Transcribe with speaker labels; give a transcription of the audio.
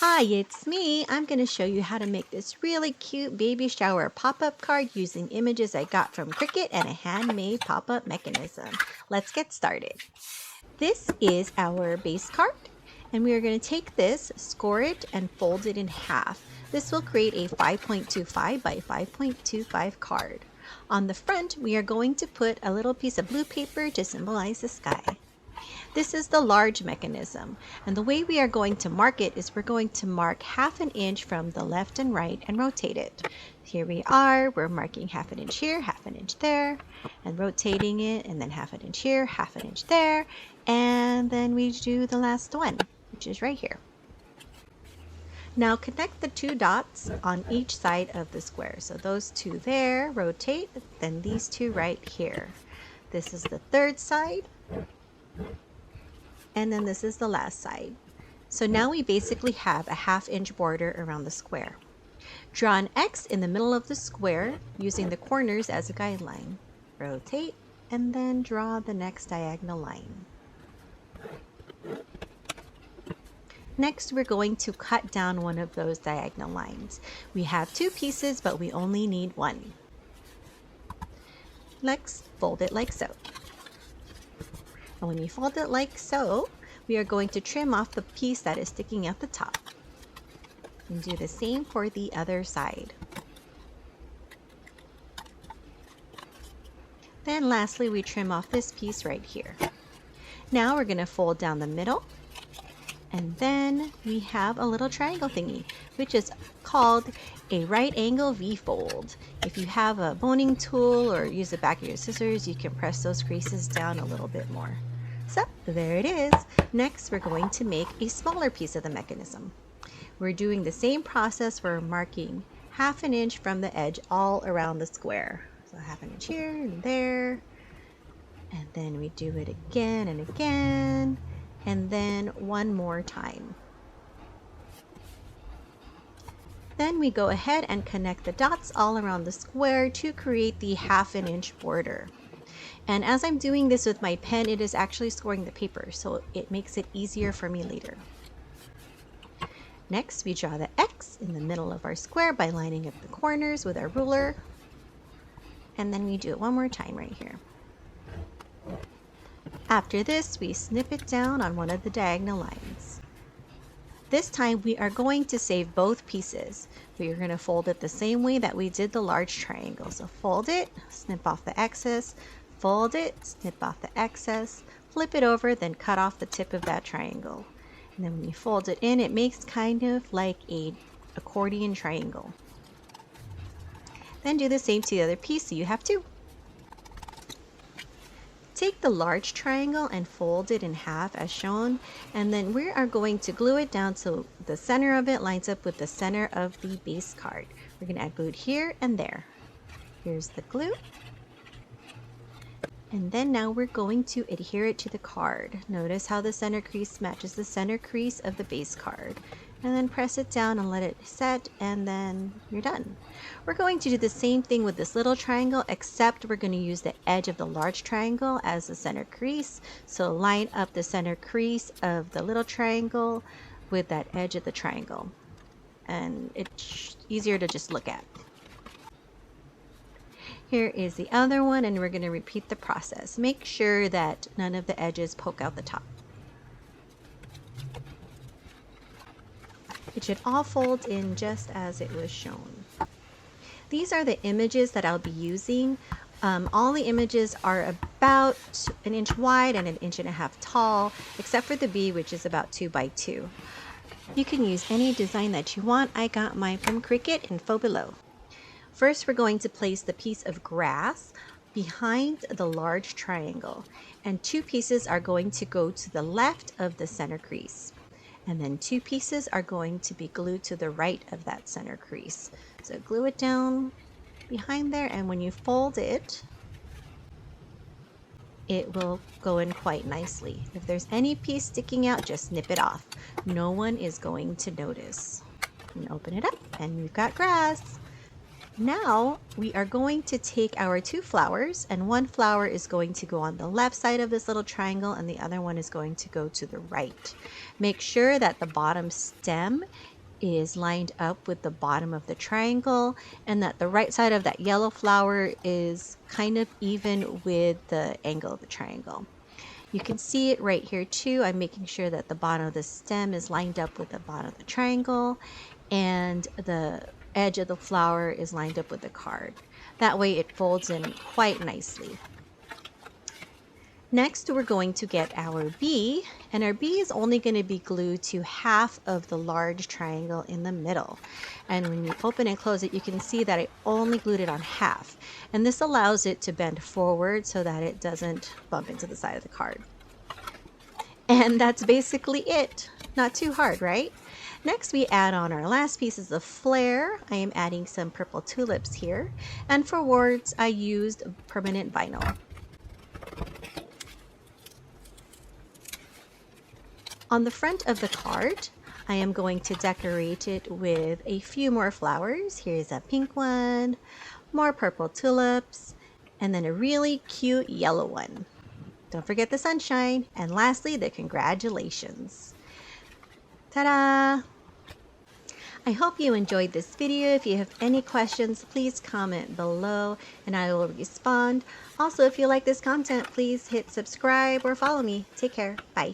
Speaker 1: Hi, it's me. I'm going to show you how to make this really cute baby shower pop-up card using images I got from Cricut and a handmade pop-up mechanism. Let's get started. This is our base card, and we are going to take this, score it, and fold it in half. This will create a 5.25 by 5.25 card. On the front, we are going to put a little piece of blue paper to symbolize the sky. This is the large mechanism, and the way we are going to mark it is we're going to mark 1/2 inch from the left and right and rotate it. Here we are, we're marking 1/2 inch here, 1/2 inch there, and rotating it, and then 1/2 inch here, 1/2 inch there, and then we do the last one, which is right here. Now connect the 2 dots on each side of the square. So those 2 there, rotate, then these 2 right here. This is the 3rd side. And then this is the last side. So now we basically have a 1/2 inch border around the square. Draw an X in the middle of the square using the corners as a guideline. Rotate and then draw the next diagonal line. Next, we're going to cut down one of those diagonal lines. We have 2 pieces, but we only need 1. Let's fold it like so. And when you fold it like so, we are going to trim off the piece that is sticking out the top. And do the same for the other side. Then lastly, we trim off this piece right here. Now we're going to fold down the middle. And then we have a little triangle thingy, which is called a right angle V-fold. If you have a boning tool or use the back of your scissors, you can press those creases down a little bit more. So there it is. Next, we're going to make a smaller piece of the mechanism. We're doing the same process. We're marking 1/2 inch from the edge all around the square. So 1/2 inch here and there. And then we do it again and again. And then one more time. Then we go ahead and connect the dots all around the square to create the 1/2 inch border. And as I'm doing this with my pen, it is actually scoring the paper, so it makes it easier for me later. Next, we draw the X in the middle of our square by lining up the corners with our ruler. And then we do it one more time right here. After this, we snip it down on one of the diagonal lines. This time, we are going to save both pieces. We are going to fold it the same way that we did the large triangle. So fold it, snip off the excess, fold it, snip off the excess, flip it over, then cut off the tip of that triangle. And then when you fold it in, it makes kind of like an accordion triangle. Then do the same to the other piece, so you have 2. Take the large triangle and fold it in half as shown, and then we are going to glue it down so the center of it lines up with the center of the base card. We're going to add glue here and there. Here's the glue. And then now we're going to adhere it to the card. Notice how the center crease matches the center crease of the base card. And then press it down and let it set, and then you're done. We're going to do the same thing with this little triangle, except we're going to use the edge of the large triangle as the center crease. So line up the center crease of the little triangle with that edge of the triangle. And it's easier to just look at. Here is the other one, and we're going to repeat the process. Make sure that none of the edges poke out the top. It should all fold in just as it was shown. These are the images that I'll be using. All the images are about 1 inch wide and 1.5 inches tall, except for the bee, which is about 2 by 2. You can use any design that you want. I got mine from Cricut, info below. First, we're going to place the piece of grass behind the large triangle, and 2 pieces are going to go to the left of the center crease. And then 2 pieces are going to be glued to the right of that center crease. So glue it down behind there, and when you fold it, it will go in quite nicely. If there's any piece sticking out, just snip it off. No one is going to notice. And open it up, and we've got grass. Now we are going to take our two flowers, and one flower is going to go on the left side of this little triangle and the other one is going to go to the right. Make sure that the bottom stem is lined up with the bottom of the triangle and that the right side of that yellow flower is kind of even with the angle of the triangle. You can see it right here too. I'm making sure that the bottom of the stem is lined up with the bottom of the triangle and the edge of the flower is lined up with the card. That way it folds in quite nicely. Next, we're going to get our bee, and our bee is only going to be glued to half of the large triangle in the middle. And when you open and close it, you can see that I only glued it on half. And this allows it to bend forward so that it doesn't bump into the side of the card. And that's basically it. Not too hard, right? Next, we add on our last pieces of flair. I am adding some purple tulips here. And for words, I used permanent vinyl. On the front of the card, I am going to decorate it with a few more flowers. Here's a pink one, more purple tulips, and then a really cute yellow one. Don't forget the sunshine, and lastly, the congratulations. Ta-da! I hope you enjoyed this video. If you have any questions, please comment below and I will respond. Also, if you like this content, please hit subscribe or follow me. Take care. Bye.